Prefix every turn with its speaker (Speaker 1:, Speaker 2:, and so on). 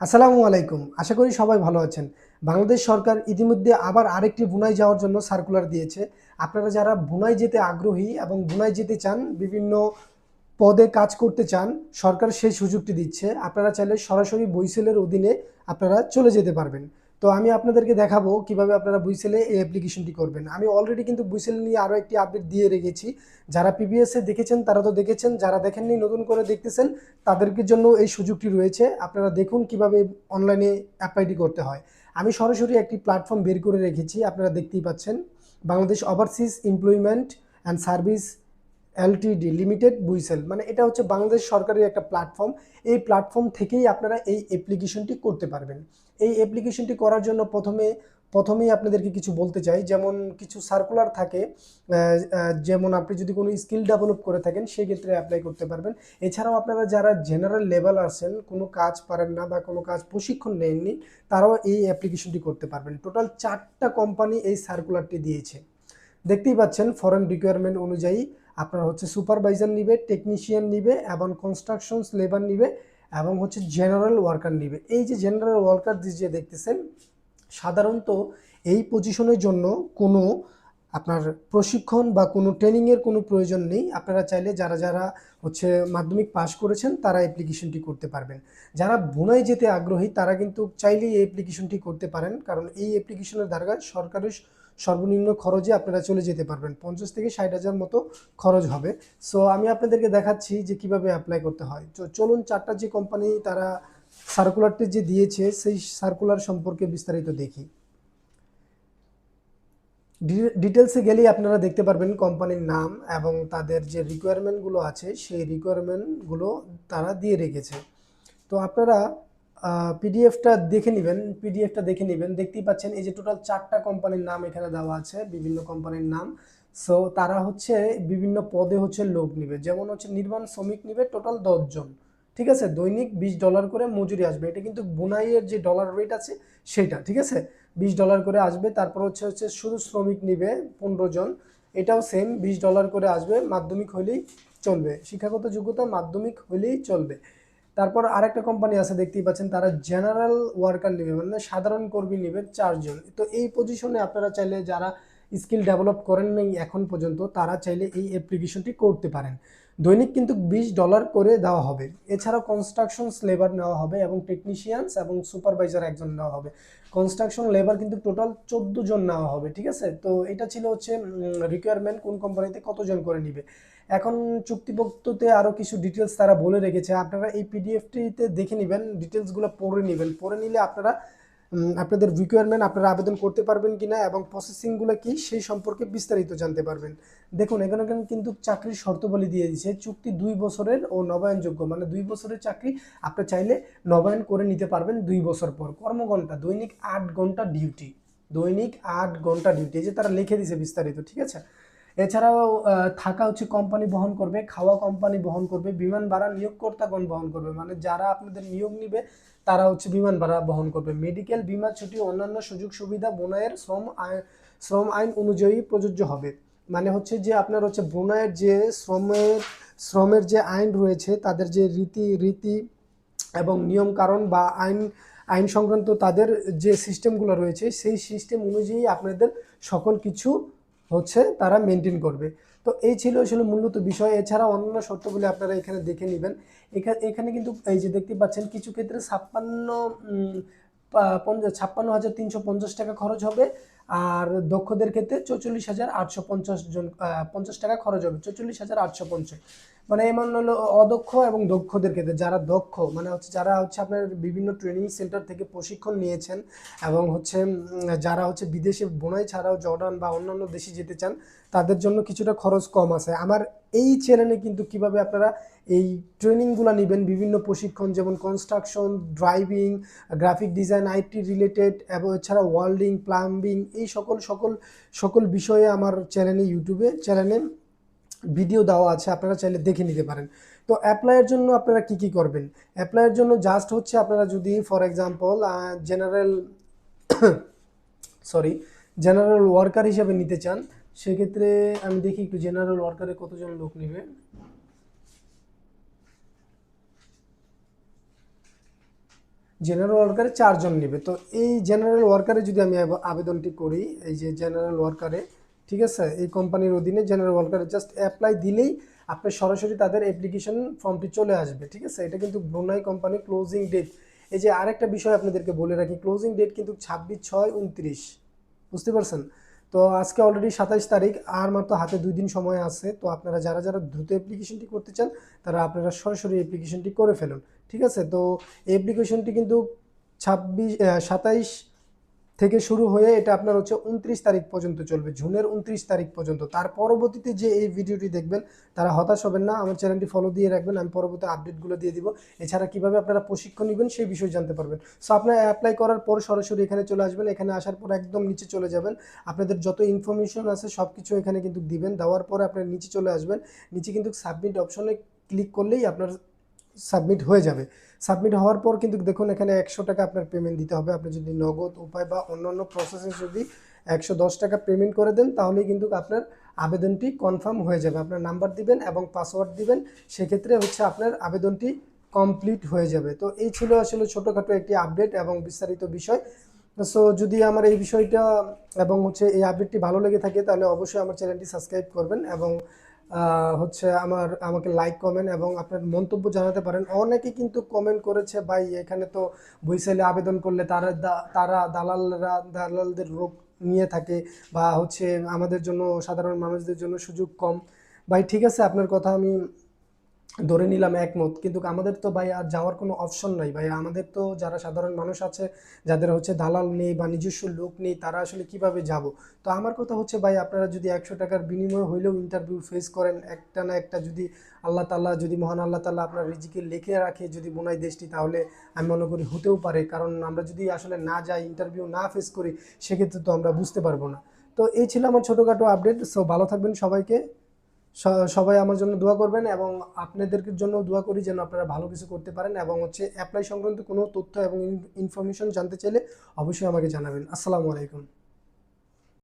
Speaker 1: আসসালামু আলাইকুম। আশা করি সবাই ভালো আছেন। বাংলাদেশ সরকার ইতিমধ্যে আবার আরেকটি বুনাই যাওয়ার জন্য সার্কুলার দিয়েছে। আপনারা যারা বুনাই যেতে আগ্রহী এবং বুনাই যেতে চান, বিভিন্ন পদে কাজ করতে চান, সরকার সেই সুযোগটি দিচ্ছে। আপনারা চাইলে সরাসরি বইসেলের অধীনে আপনারা চলে যেতে পারবেন। তো আমি আপনাদেরকে দেখাবো কিভাবে আপনারা বুইসেলে এই অ্যাপ্লিকেশনটি করবেন। আমি অলরেডি কিন্তু বুইসেল নিয়ে আরও একটি আপডেট দিয়ে রেখেছি। যারা পিবিএসে দেখেছেন তারা তো দেখেছেন, যারা দেখেননি নতুন করে দেখতেছেন তাদেরকে জন্য এই সুযোগটি রয়েছে। আপনারা দেখুন কিভাবে অনলাইনে অ্যাপ্লাইটি করতে হয়। আমি সরাসরি একটি প্ল্যাটফর্ম বের করে রেখেছি, আপনারা দেখতেই পাচ্ছেন। Bangladesh overseas employment and service LTD limited BOESL, মানে এটা হচ্ছে বাংলাদেশ সরকারের একটা প্ল্যাটফর্ম। এই প্ল্যাটফর্ম থেকেই আপনারা এই অ্যাপ্লিকেশনটি করতে পারবেন। এই অ্যাপ্লিকেশনটি করার জন্য প্রথমেই আপনাদেরকে কিছু বলতে চাই, যেমন কিছু সার্কুলার থাকে। যেমন আপনি যদি কোনো স্কিল ডেভেলপ করে থাকেন সেক্ষেত্রে অ্যাপ্লাই করতে পারবেন। এছাড়াও আপনারা যারা জেনারেল লেভেল আছেন, কোনো কাজ পারেন না বা কোনো কাজ প্রশিক্ষণ নেননি, তারাও এই অ্যাপ্লিকেশনটি করতে পারবেন। টোটাল 4টা কোম্পানি এই সার্কুলারটি দিয়েছে। দেখতেই পাচ্ছেন, ফরেন রিকোয়ারমেন্ট অনুযায়ী আপনার হচ্ছে সুপারভাইজার নিবে, টেকনিশিয়ান নিবে এবং কনস্ট্রাকশনস লেবার নিবে এবং হচ্ছে জেনারেল ওয়ার্কার নিবে। এই যে জেনারেল ওয়ার্কার যে দেখতেছেন, সাধারণত এই পজিশনের জন্য কোনো আপনার প্রশিক্ষণ বা কোনো ট্রেনিংয়ের কোনো প্রয়োজন নেই। আপনারা চাইলে যারা যারা হচ্ছে মাধ্যমিক পাশ করেছেন তারা অ্যাপ্লিকেশনটি করতে পারবেন। যারা বুনাই যেতে আগ্রহী তারা কিন্তু চাইলেই এই অ্যাপ্লিকেশনটি করতে পারেন, কারণ এই অ্যাপ্লিকেশনের দ্বারা সরকারের সর্বনিম্ন খরচে আপনারা চলে যেতে পারবেন। 50 থেকে 60,000 মতো খরচ হবে। সো আমি আপনাদেরকে দেখাচ্ছি যে কিভাবে অ্যাপ্লাই করতে হয়। তো চলুন, 4টা যে কোম্পানি তারা সার্কুলারটি যে দিয়েছে সেই সার্কুলার সম্পর্কে বিস্তারিত দেখি। ডিটেলসে গেলেই আপনারা দেখতে পারবেন কোম্পানির নাম এবং তাদের যে রিকোয়ারমেন্টগুলো আছে সেই রিকোয়ারমেন্টগুলো তারা দিয়ে রেখেছে। তো আপনারা পিডিএফটা দেখে নেবেন। দেখতেই পাচ্ছেন এই যে টোটাল 4টা কোম্পানির নাম এখানে দেওয়া আছে, বিভিন্ন কোম্পানির নাম। সো তারা হচ্ছে বিভিন্ন পদে হচ্ছে লোক নিবে, যেমন হচ্ছে নির্মাণ শ্রমিক নিবে টোটাল 10 জন। ঠিক আছে, দৈনিক $20 করে মজুরি আসবে। এটা কিন্তু বুনাইয়ের যে ডলার রেট আছে সেটা, ঠিক আছে, $20 করে আসবে। তারপর হচ্ছে শুধু শ্রমিক নিবে 15 জন, এটাও সেম $20 করে আসবে। মাধ্যমিক হলেই চলবে, শিক্ষাগত যোগ্যতা মাধ্যমিক হলেই চলবে। তারপর আরেকটা কোম্পানি আছে দেখতেই পাচ্ছেন, তারা জেনারেল ওয়ার্কার নেবে, মানে সাধারণ কর্মী নেবে 4 জন। তো এই পজিশনে আপনারা চাইলে যারা স্কিল ডেভেলপ করেন নাই এখন পর্যন্ত তারা চাইলে এই অ্যাপ্লিকেশনটি করতে পারেন। দৈনিক কিন্তু $20 করে দেওয়া হবে। এছাড়াও কনস্ট্রাকশনস লেবার নেওয়া হবে এবং টেকনিশিয়ানস এবং সুপারভাইজার একজন নেওয়া হবে। কনস্ট্রাকশন লেবার কিন্তু টোটাল 14 জন নেওয়া হবে। ঠিক আছে, তো এটা ছিল হচ্ছে রিকোয়ারমেন্ট, কোন কোম্পানিতে কতজন করে নিবে। এখন চুক্তিপত্রতে আরও কিছু ডিটেলস তারা বলে রেখেছে, আপনারা এই পিডিএফটিতে দেখে নেবেন, ডিটেলসগুলো পড়ে নেবেন। পড়ে নিলে আপনারা আপনাদের রিকোয়ারমেন্ট আপনারা আবেদন করতে পারবেন কিনা এবং প্রসেসিংগুলো কি সেই সম্পর্কে বিস্তারিত জানতে পারবেন। দেখুন, এখানে কিন্তু চাকরির শর্তাবলী দিয়ে দিয়েছে, চুক্তি 2 বছরের ও নবায়নযোগ্য, মানে 2 বছরের চাকরি আপনি চাইলে নবায়ন করে নিতে পারবেন 2 বছর পর। কর্মঘণ্টা দৈনিক 8 ঘন্টা ডিউটি, দৈনিক 8 ঘন্টা ডিউটি, এই যে তারা লিখে দিয়েছে বিস্তারিত। ঠিক আছে, এছাড়াও থাকা হচ্ছে কোম্পানি বহন করবে, খাওয়া কোম্পানি বহন করবে, বিমান ভাড়া নিয়োগকর্তাগণ বহন করবে, মানে যারা আপনাদের নিয়োগ নিবে তারা হচ্ছে বিমান ভাড়া বহন করবে। মেডিকেল, বীমা, ছুটি, অন্যান্য সুযোগ সুবিধা বোনাইয়ের শ্রম আইন অনুযায়ী প্রযোজ্য হবে। মানে হচ্ছে যে আপনার হচ্ছে বোনাইয়ের যে শ্রমের যে আইন রয়েছে, তাদের যে রীতি এবং নিয়ম কারণ বা আইন সংক্রান্ত তাদের যে সিস্টেমগুলো রয়েছে সেই সিস্টেম অনুযায়ী আপনাদের সকল কিছু হচ্ছে তারা মেনটেন করবে। তো এই ছিল আসলে মূলত বিষয়। এছাড়া অন্যান্য শর্তগুলি আপনারা এখানে দেখে নেবেন। এখানে কিন্তু এই যে দেখতে পাচ্ছেন, কিছু ক্ষেত্রে 56,350 টাকা খরচ হবে, আর দক্ষদের ক্ষেত্রে 44,850 টাকা খরচ হবে। 44,850, মানে এমন হলো অদক্ষ এবং দক্ষদের ক্ষেত্রে। যারা দক্ষ মানে হচ্ছে যারা হচ্ছে আপনার বিভিন্ন ট্রেনিং সেন্টার থেকে প্রশিক্ষণ নিয়েছেন এবং হচ্ছে যারা হচ্ছে বিদেশে বোনাই ছাড়াও জর্ডান বা অন্যান্য দেশে যেতে চান, তাদের জন্য কিছুটা খরচ কম আছে। আমার এই চ্যানেলে কিন্তু কিভাবে আপনারা এই ট্রেনিংগুলো নেবেন, বিভিন্ন প্রশিক্ষণ যেমন construction, driving, graphic design, IT related এবং এছাড়া ওয়েল্ডিং, প্লাম্বিং, এই সকল বিষয়ে আমার ইউটিউবে চ্যানেলে ভিডিও দেওয়া আছে, আপনারা চাইলে দেখে নিতে পারেন। তো অ্যাপ্লাইয়ের জন্য আপনারা কি করবেন? অ্যাপ্লাইয়ের জন্য জাস্ট হচ্ছে আপনারা যদি ফর এক্সাম্পল জেনারেল ওয়ার্কার হিসেবে নিতে চান, সেক্ষেত্রে আমি দেখি একটু জেনারেল ওয়ার্কারে কতজন লোক নেবে। জেনারেল ওয়ার্কারে 4 জন নেবে। তো এই জেনারেল ওয়ার্কারে যদি আমি আবেদনটি করি, এই যে জেনারেল ওয়ার্কারে, ঠিক আছে, এই কোম্পানির অধীনে জেনারেল ওয়ার্কারে জাস্ট অ্যাপ্লাই দিলেই আপনার সরাসরি তাদের অ্যাপ্লিকেশন ফর্মটি চলে আসবে। ঠিক আছে, এটা কিন্তু ব্রুনাই কোম্পানি ক্লোজিং ডেট। এই যে আরেকটা বিষয় আপনাদেরকে বলে রাখি, ক্লোজিং ডেট কিন্তু 26/6/29, বুঝতে পারছেন? তো আজকে অলরেডি 27 তারিখ, আর মাত্র হাতে 2 দিন সময় আছে। তো আপনারা যারা যারা দ্রুত অ্যাপ্লিকেশনটি করতে চান তারা আপনারা সরাসরি অ্যাপ্লিকেশনটি করে ফেলুন। ঠিক আছে, তো এই অ্যাপ্লিকেশনটি কিন্তু 27 থেকে শুরু হয়ে এটা আপনার হচ্ছে 29 তারিখ পর্যন্ত চলবে, জুনের 29 তারিখ পর্যন্ত। তার পরবর্তীতে যে এই ভিডিওটি দেখবেন তারা হতাশ হবেন না, আমার চ্যানেলটি ফলো দিয়ে রাখবেন, আমি পরবর্তী আপডেটগুলো দিয়ে দিব। এছাড়া কিভাবে আপনারা প্রশিক্ষণ নেবেন সেই বিষয়ে জানতে পারবেন। সো আপনারা অ্যাপ্লাই করার পর সরাসরি এখানে চলে আসবেন, এখানে আসার পর একদম নিচে চলে যাবেন, আপনাদের যত ইনফরমেশন আছে সব কিছু এখানে কিন্তু দিবেন। দেওয়ার পরে আপনার নিচে চলে আসবেন, নিচে কিন্তু সাবমিট অপশনে ক্লিক করলেই আপনার সাবমিট হয়ে যাবে। সাবমিট হওয়ার পর কিন্তু দেখুন এখানে 100 টাকা আপনার পেমেন্ট দিতে হবে। আপনি যদি নগদ উপায় বা অন্যান্য প্রসেসে যদি 110 টাকা পেমেন্ট করে দেন তাহলেই কিন্তু আপনার আবেদনটি কনফার্ম হয়ে যাবে। আপনার নাম্বার দিবেন এবং পাসওয়ার্ড দিবেন, সেক্ষেত্রে হচ্ছে আপনার আবেদনটি কমপ্লিট হয়ে যাবে। তো এই ছিল আসলে ছোটোখাটো একটি আপডেট এবং বিস্তারিত বিষয়। সো যদি আমার এই বিষয়টা এবং হচ্ছে এই আপডেটটি ভালো লেগে থাকে তাহলে অবশ্যই আমার চ্যানেলটি সাবস্ক্রাইব করবেন এবং হচ্ছে আমাকে লাইক কমেন্ট এবং আপনার মন্তব্য জানাতে পারেন। অনেকে কিন্তু কমেন্ট করেছে, ভাই এখানে তো বইসেলে আবেদন করলে তারা দালালদের রোগ নিয়ে থাকে, বা হচ্ছে আমাদের জন্য সাধারণ মানুষদের জন্য সুযোগ কম। ভাই ঠিক আছে, আপনার কথা আমি ধরে নিলাম, একমত, কিন্তু আমাদের তো ভাই আর যাওয়ার কোনো অপশন নাই ভাই। আমাদের তো যারা সাধারণ মানুষ আছে, যাদের হচ্ছে দালাল নেই বা নিজস্ব লোক নেই, তারা আসলে কিভাবে যাব? তো আমার কথা হচ্ছে ভাই, আপনারা যদি 100 টাকার বিনিময়ে হইলেও ইন্টারভিউ ফেস করেন, একটা না একটা যদি আল্লাহ তাআলা, যদি মহান আল্লাহ তাআলা আপনার রিজিকে লিখে রাখে যদি বোনাই দেশটি, তাহলে আমি মনে করি হতেও পারে। কারণ আমরা যদি আসলে না যাই, ইন্টারভিউ না ফেস করি, সেক্ষেত্রে তো আমরা বুঝতে পারবো না। তো এই ছিল আমার ছোটোখাটো আপডেট। সো ভালো থাকবেন সবাইকে, সবাই আমার জন্য দোয়া করবেন এবং আপনাদের জন্য দোয়া করি যেন আপনারা ভালো কিছু করতে পারেন। এবং হচ্ছে অ্যাপ্লাই সংক্রান্ত কোনো তথ্য এবং ইনফরমেশন জানতে চাইলে অবশ্যই আমাকে জানাবেন। আসসালামু আলাইকুম।